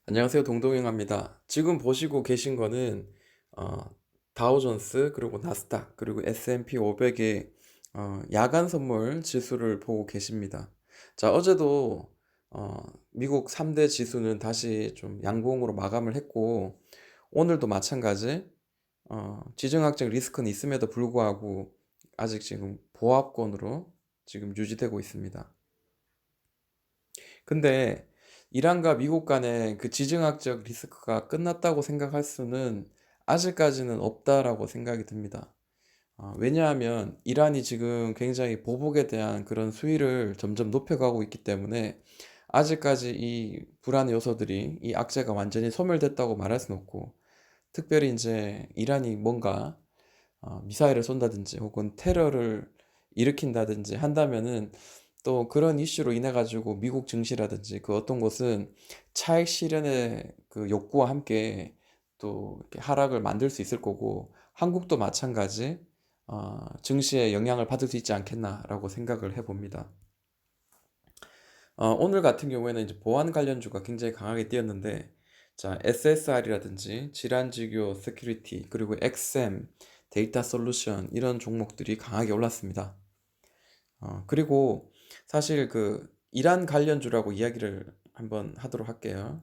안녕하세요. 동동영합니다. 지금 보시고 계신 거는 어, 다우존스 그리고 나스닥 그리고 S&P 500의 야간 선물 지수를 보고 계십니다. 자, 어제도 미국 3대 지수는 다시 좀 양봉으로 마감을 했고 오늘도 마찬가지 지정학적 리스크는 있음에도 불구하고 아직 지금 보합권으로 지금 유지되고 있습니다. 근데 이란과 미국 간의 그 지정학적 리스크가 끝났다고 생각할 수는 아직까지는 없다라고 생각이 듭니다. 왜냐하면 이란이 지금 굉장히 보복에 대한 그런 수위를 점점 높여가고 있기 때문에 아직까지 이 불안의 요소들이 이 악재가 완전히 소멸됐다고 말할 수는 없고, 특별히 이제 이란이 뭔가 미사일을 쏜다든지 혹은 테러를 일으킨다든지 한다면은 또 그런 이슈로 인해 가지고 미국 증시라든지 그 어떤 곳은 차익 실현의 그 욕구와 함께 또 이렇게 하락을 만들 수 있을 거고, 한국도 마찬가지 증시에 영향을 받을 수 있지 않겠나라고 생각을 해봅니다. 오늘 같은 경우에는 이제 보안 관련주가 굉장히 강하게 뛰었는데, 자, SSR이라든지 질환지교 세큐리티 그리고 XM 데이터 솔루션 이런 종목들이 강하게 올랐습니다. 그리고 사실 그 이란 관련주라고 이야기를 한번 하도록 할게요.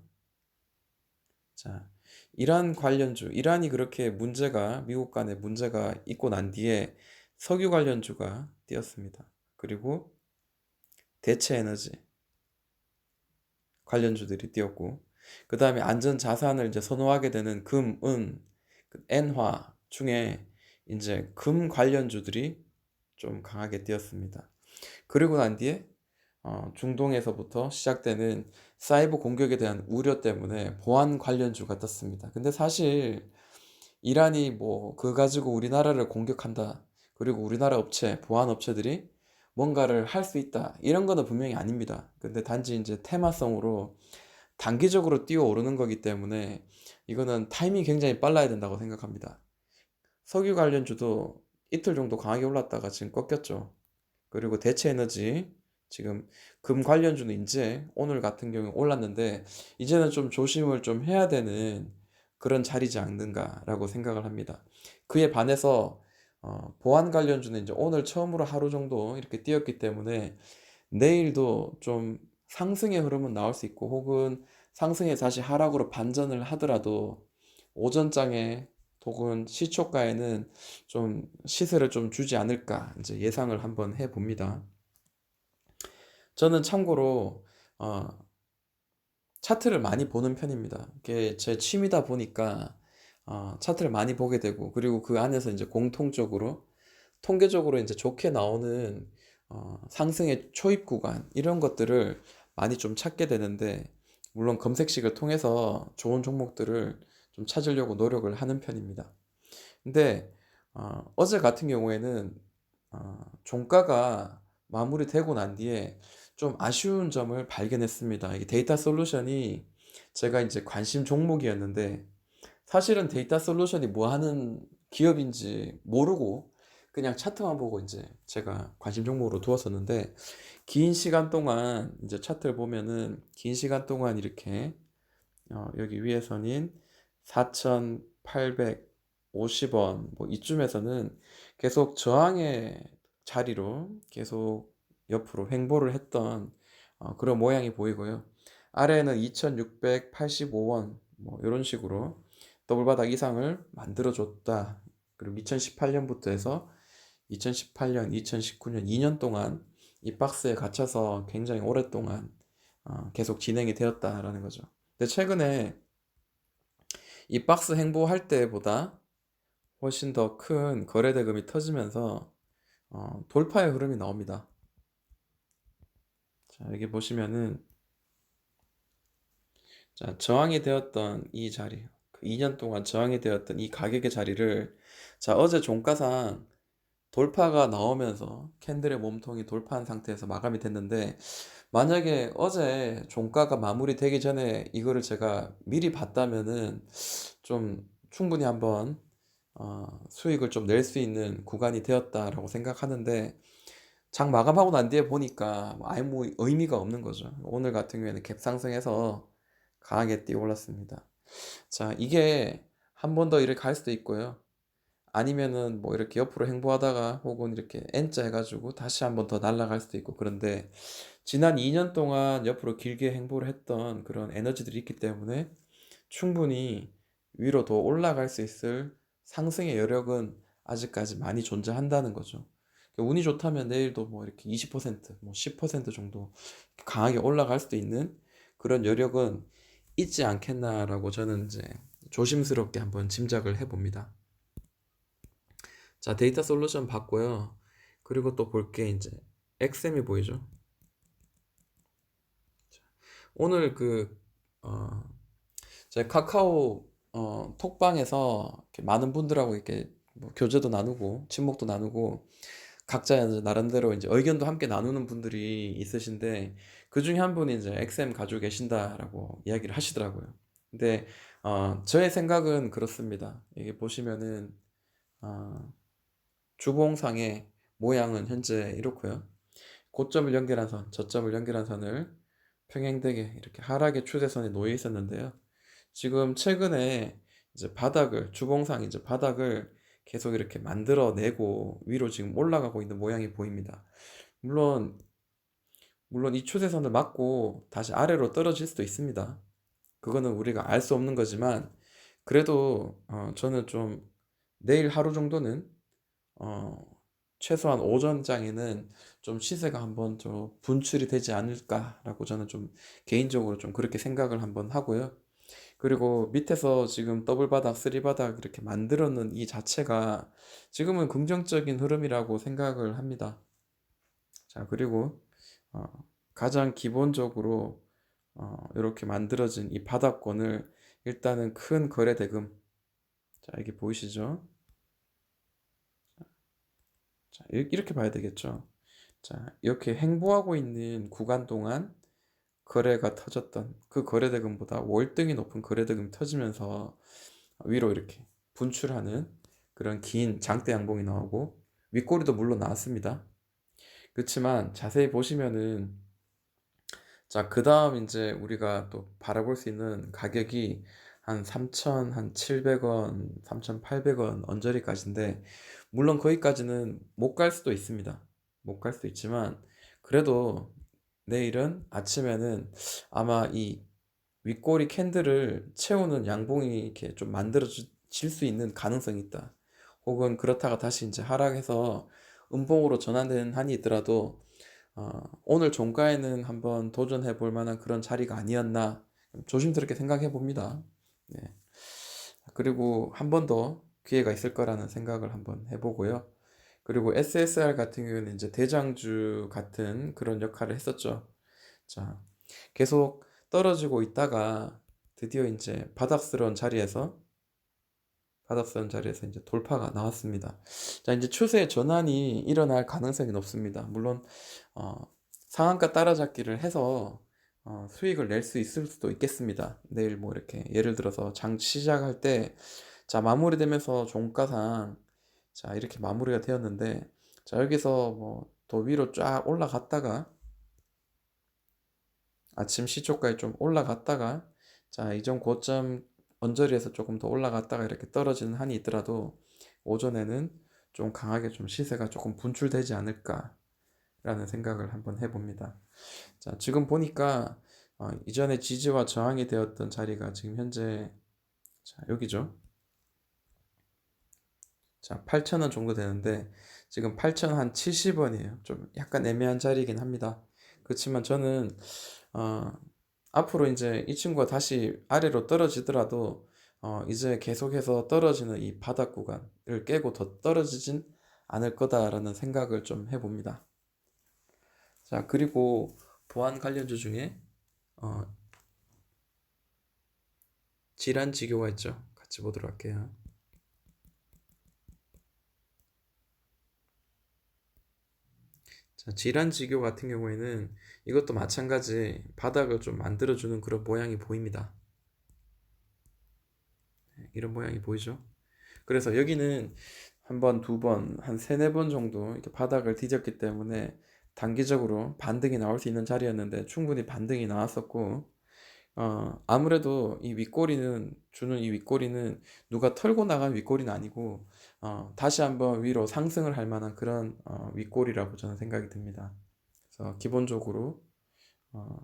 자, 이란 관련주, 이란이 그렇게 문제가 미국 간에 문제가 있고 난 뒤에 석유 관련주가 뛰었습니다. 그리고 대체 에너지 관련주들이 뛰었고, 그 다음에 안전 자산을 이제 선호하게 되는 금, 은, 그 엔화 중에 이제 금 관련주들이 좀 강하게 뛰었습니다. 그리고 난 뒤에 중동에서부터 시작되는 사이버 공격에 대한 우려 때문에 보안 관련주가 떴습니다. 근데 사실 이란이 뭐 그 가지고 우리나라를 공격한다, 그리고 우리나라 업체, 보안 업체들이 뭔가를 할 수 있다, 이런 거는 분명히 아닙니다. 근데 단지 이제 테마성으로 단기적으로 뛰어오르는 거기 때문에 이거는 타이밍이 굉장히 빨라야 된다고 생각합니다. 석유 관련주도 이틀 정도 강하게 올랐다가 지금 꺾였죠. 그리고 대체 에너지, 지금 금 관련주는 이제 오늘 같은 경우에 올랐는데 이제는 좀 조심을 좀 해야 되는 그런 자리지 않는가라고 생각을 합니다. 그에 반해서 보안 관련주는 이제 오늘 처음으로 하루 정도 이렇게 뛰었기 때문에 내일도 좀 상승의 흐름은 나올 수 있고, 혹은 상승에 다시 하락으로 반전을 하더라도 오전장에 혹은 시초가에는 좀 시세를 좀 주지 않을까 이제 예상을 한번 해봅니다. 저는 참고로 어, 차트를 많이 보는 편입니다. 이게 제 취미다 보니까 차트를 많이 보게 되고, 그리고 그 안에서 이제 공통적으로 통계적으로 이제 좋게 나오는 상승의 초입 구간 이런 것들을 많이 좀 찾게 되는데, 물론 검색식을 통해서 좋은 종목들을 좀 찾으려고 노력을 하는 편입니다. 근데 어제 같은 경우에는 종가가 마무리되고 난 뒤에 좀 아쉬운 점을 발견했습니다. 이게 데이터 솔루션이 제가 이제 관심 종목이었는데, 사실은 데이터 솔루션이 뭐 하는 기업인지 모르고 그냥 차트만 보고 이제 제가 관심 종목으로 두었었는데, 긴 시간 동안 이제 차트를 보면은 긴 시간 동안 이렇게 여기 위에서는 4,850원 뭐 이쯤에서는 계속 저항의 자리로 계속 옆으로 횡보를 했던 그런 모양이 보이고요. 아래에는 2,685원 뭐 이런 식으로 더블바닥 이상을 만들어 줬다. 그리고 2018년부터 해서 2018년, 2019년 2년 동안 이 박스에 갇혀서 굉장히 오랫동안 계속 진행이 되었다라는 거죠. 근데 최근에 이 박스 행보할 때보다 훨씬 더 큰 거래 대금이 터지면서 돌파의 흐름이 나옵니다. 자, 여기 보시면은 자, 저항이 되었던 이 자리, 그 2년 동안 저항이 되었던 이 가격의 자리를, 자, 어제 종가상 돌파가 나오면서 캔들의 몸통이 돌파한 상태에서 마감이 됐는데, 만약에 어제 종가가 마무리되기 전에 이거를 제가 미리 봤다면은 좀 충분히 한번 수익을 좀 낼 수 있는 구간이 되었다라고 생각하는데, 장 마감하고 난 뒤에 보니까 아예 뭐 의미가 없는 거죠. 오늘 같은 경우에는 갭 상승해서 강하게 뛰어 올랐습니다. 자, 이게 한 번 더 이렇게 갈 수도 있고요. 아니면은 뭐 이렇게 옆으로 행보하다가 혹은 이렇게 N자 해가지고 다시 한 번 더 날아갈 수도 있고. 그런데 지난 2년 동안 옆으로 길게 행보를 했던 그런 에너지들이 있기 때문에 충분히 위로 더 올라갈 수 있을 상승의 여력은 아직까지 많이 존재한다는 거죠. 그러니까 운이 좋다면 내일도 뭐 이렇게 20%, 뭐 10% 정도 강하게 올라갈 수도 있는 그런 여력은 있지 않겠나라고 저는 이제 조심스럽게 한번 짐작을 해봅니다. 자, 데이터 솔루션 봤고요. 그리고 또 볼 게 이제 XM이 보이죠? 오늘 제 카카오 톡방에서 이렇게 많은 분들하고 이렇게 뭐 교제도 나누고 친목도 나누고 각자 이제 나름대로 이제 의견도 함께 나누는 분들이 있으신데 그 중에 한 분이 이제 XM 가지고 계신다라고 이야기를 하시더라고요. 근데 저의 생각은 그렇습니다. 이게 보시면은 어, 주봉상의 모양은 현재 이렇고요. 고점을 연결한 선, 저점을 연결한 선을 평행되게 이렇게 하락의 추세선에 놓여 있었는데요. 지금 최근에 이제 바닥을, 주봉상 이제 바닥을 계속 이렇게 만들어내고 위로 지금 올라가고 있는 모양이 보입니다. 물론, 물론 이 추세선을 맞고 다시 아래로 떨어질 수도 있습니다. 그거는 우리가 알 수 없는 거지만, 그래도 저는 좀 내일 하루 정도는 어, 최소한 오전장에는 좀 시세가 한번 좀 분출이 되지 않을까라고 저는 좀 개인적으로 좀 그렇게 생각을 한번 하고요. 그리고 밑에서 지금 더블 바닥, 쓰리 바닥 이렇게 만들었는 이 자체가 지금은 긍정적인 흐름이라고 생각을 합니다. 자, 그리고 어, 가장 기본적으로 이렇게 만들어진 이 바닥권을 일단은 큰 거래 대금, 자, 이게 보이시죠? 자, 이렇게 봐야 되겠죠. 자, 이렇게 행보하고 있는 구간 동안 거래가 터졌던 그 거래대금보다 월등히 높은 거래대금이 터지면서 위로 이렇게 분출하는 그런 긴 장대 양봉이 나오고 윗꼬리도 물론 나왔습니다. 그렇지만 자세히 보시면은 자, 그 다음 이제 우리가 또 바라볼 수 있는 가격이 한 3,700원, 3,800원 언저리까지인데 물론 거기까지는 못 갈 수도 있습니다. 못 갈 수도 있지만 그래도 내일은 아침에는 아마 이 윗꼬리 캔들을 채우는 양봉이 이렇게 좀 만들어질 수 있는 가능성이 있다. 혹은 그렇다가 다시 이제 하락해서 음봉으로 전환되는 한이 있더라도 오늘 종가에는 한번 도전해 볼 만한 그런 자리가 아니었나 조심스럽게 생각해 봅니다. 네. 그리고 한 번 더 기회가 있을 거라는 생각을 한번 해보고요. 그리고 SSR 같은 경우는 이제 대장주 같은 그런 역할을 했었죠. 자, 계속 떨어지고 있다가 드디어 이제 바닥스러운 자리에서 이제 돌파가 나왔습니다. 자, 이제 추세 전환이 일어날 가능성이 높습니다. 물론 어, 상한가 따라잡기를 해서 수익을 낼 수 있을 수도 있겠습니다. 내일 뭐 이렇게 예를 들어서 장 시작할 때 자, 마무리되면서 종가상 자, 이렇게 마무리가 되었는데 자, 여기서 뭐 더 위로 쫙 올라갔다가 아침 시초까지 좀 올라갔다가 자, 이전 고점 언저리에서 조금 더 올라갔다가 이렇게 떨어지는 한이 있더라도 오전에는 좀 강하게 좀 시세가 조금 분출되지 않을까라는 생각을 한번 해봅니다. 자, 지금 보니까 이전에 지지와 저항이 되었던 자리가 지금 현재 자, 여기죠. 자, 8,000원 정도 되는데 지금 8,000 한 70원이에요. 좀 약간 애매한 자리이긴 합니다. 그렇지만 저는 어, 앞으로 이제 이 친구가 다시 아래로 떨어지더라도 이제 계속해서 떨어지는 이 바닥 구간을 깨고 더 떨어지진 않을 거다라는 생각을 좀 해봅니다. 자, 그리고 보안 관련주 중에 어, 질환지교가 있죠. 같이 보도록 할게요. 자, 질환지교 같은 경우에는 이것도 마찬가지 바닥을 좀 만들어주는 그런 모양이 보입니다. 네, 이런 모양이 보이죠? 그래서 여기는 한 번, 두 번, 한 세네 번 정도 이렇게 바닥을 뒤졌기 때문에 단기적으로 반등이 나올 수 있는 자리였는데 충분히 반등이 나왔었고 아무래도 이 윗꼬리는 주는 이 윗꼬리는 누가 털고 나간 윗꼬리는 아니고 다시 한번 위로 상승을 할 만한 그런 윗꼬리라고 저는 생각이 듭니다. 그래서 기본적으로 어,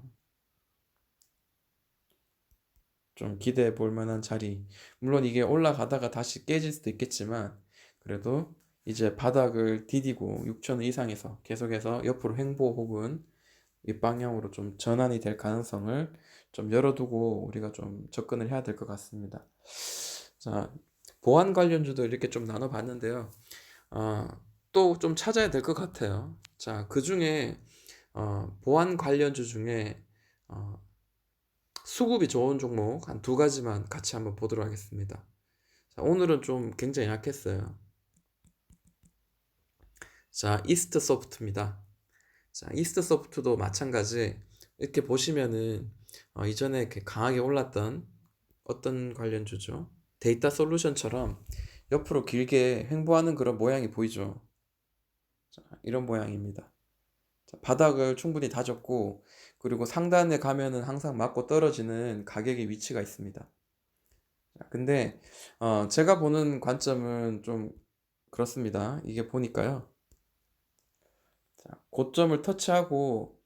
좀 기대해 볼 만한 자리. 물론 이게 올라가다가 다시 깨질 수도 있겠지만 그래도 이제 바닥을 디디고 6천 이상에서 계속해서 옆으로 횡보 혹은 윗방향으로 좀 전환이 될 가능성을 좀 열어두고 우리가 좀 접근을 해야 될 것 같습니다. 자, 보안 관련주도 이렇게 좀 나눠봤는데요. 어, 또 좀 찾아야 될 것 같아요. 자, 그 중에 보안 관련주 중에 어, 수급이 좋은 종목 한 두 가지만 같이 한번 보도록 하겠습니다. 자, 오늘은 좀 굉장히 약했어요. 자, 이스트 소프트입니다. 자, 이스트 소프트도 마찬가지. 이렇게 보시면은 이전에 이렇게 강하게 올랐던 어떤 관련주죠? 데이터 솔루션처럼 옆으로 길게 횡보하는 그런 모양이 보이죠? 자, 이런 모양입니다. 자, 바닥을 충분히 다졌고 그리고 상단에 가면은 항상 맞고 떨어지는 가격의 위치가 있습니다. 자, 근데 제가 보는 관점은 좀 그렇습니다. 이게 보니까요. 자, 고점을 터치하고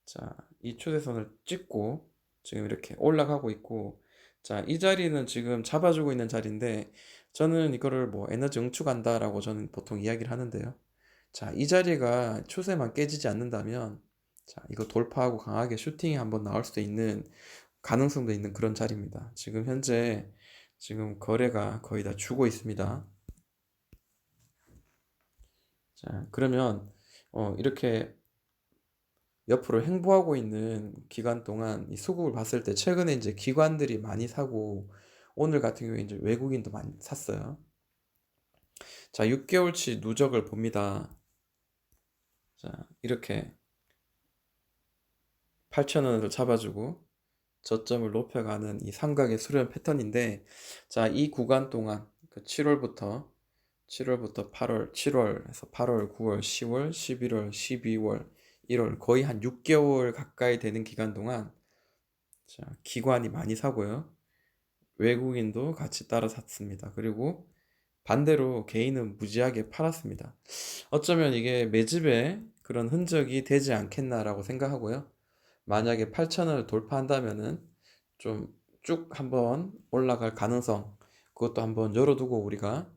자, 이 추세선을 찍고 지금 이렇게 올라가고 있고 자, 이 자리는 지금 잡아주고 있는 자리인데 저는 이거를 뭐 에너지 응축한다라고 저는 보통 이야기를 하는데요. 자, 이 자리가 추세만 깨지지 않는다면 자, 이거 돌파하고 강하게 슈팅이 한번 나올 수도 있는 가능성도 있는 그런 자리입니다. 지금 현재 지금 거래가 거의 다 주고 있습니다. 자, 그러면 이렇게 옆으로 횡보하고 있는 기간 동안 이 수급을 봤을 때 최근에 이제 기관들이 많이 사고 오늘 같은 경우에 이제 외국인도 많이 샀어요. 자, 6개월치 누적을 봅니다. 자, 이렇게 8,000원을 잡아주고 저점을 높여가는 이 삼각의 수렴 패턴인데 자, 이 구간 동안 그 7월부터 8월, 7월에서 8월, 9월, 10월, 11월, 12월, 1월 거의 한 6개월 가까이 되는 기간 동안 자, 기관이 많이 사고요. 외국인도 같이 따라 샀습니다. 그리고 반대로 개인은 무지하게 팔았습니다. 어쩌면 이게 매집의 그런 흔적이 되지 않겠나라고 생각하고요. 만약에 8,000원을 돌파한다면은 좀 쭉 한번 올라갈 가능성 그것도 한번 열어두고 우리가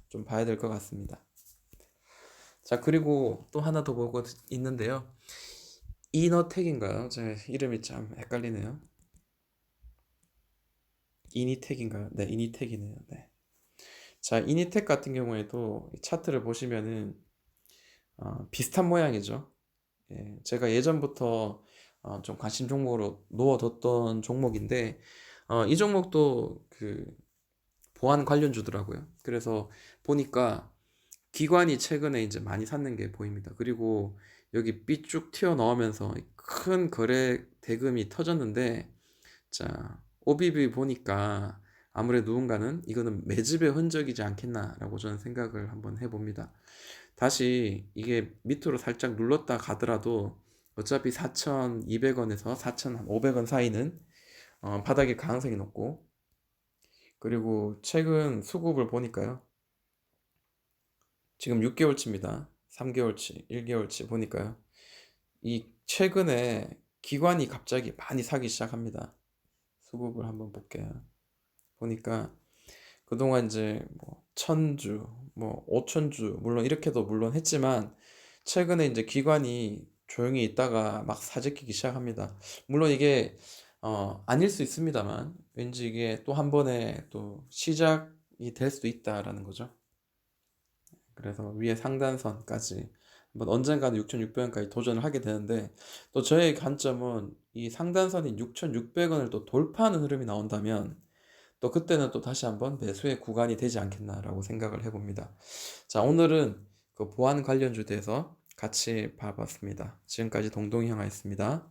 좀 봐야 될 것 같습니다. 자, 그리고 또 하나 더 보고 있는데요. 이너텍인가요? 제 이름이 참 헷갈리네요. 이니텍인가요? 네, 이니텍이네요. 네. 자, 이니텍 같은 경우에도 이 차트를 보시면은 비슷한 모양이죠. 예, 제가 예전부터 좀 관심 종목으로 놓아뒀던 종목인데 이 종목도 그 보안 관련주더라고요. 그래서 보니까 기관이 최근에 이제 많이 샀는 게 보입니다. 그리고 여기 삐쭉 튀어나오면서 큰 거래 대금이 터졌는데 자, OBB 보니까 아무래도 누군가는 이거는 매집의 흔적이지 않겠나라고 저는 생각을 한번 해봅니다. 다시 이게 밑으로 살짝 눌렀다 가더라도 어차피 4,200원에서 4,500원 사이는 바닥일 가능성이 높고 그리고 최근 수급을 보니까요. 지금 6개월치입니다. 3개월치, 1개월치 보니까요. 이 최근에 기관이 갑자기 많이 사기 시작합니다. 수급을 한번 볼게요. 보니까 그동안 이제 뭐 1,000주, 뭐 5,000주 물론 이렇게도 물론 했지만 최근에 이제 기관이 조용히 있다가 막 사재키기 시작합니다. 물론 이게 아닐 수 있습니다만 왠지 이게 또 한 번에 또 시작이 될 수도 있다라는 거죠. 그래서 위에 상단선까지 한번 언젠가는 6,600원까지 도전을 하게 되는데 또 저의 관점은 이 상단선인 6,600원을 또 돌파하는 흐름이 나온다면 또 그때는 또 다시 한번 매수의 구간이 되지 않겠나라고 생각을 해봅니다. 자, 오늘은 그 보안 관련주에 대해서 같이 봐봤습니다. 지금까지 동동이 형아였습니다.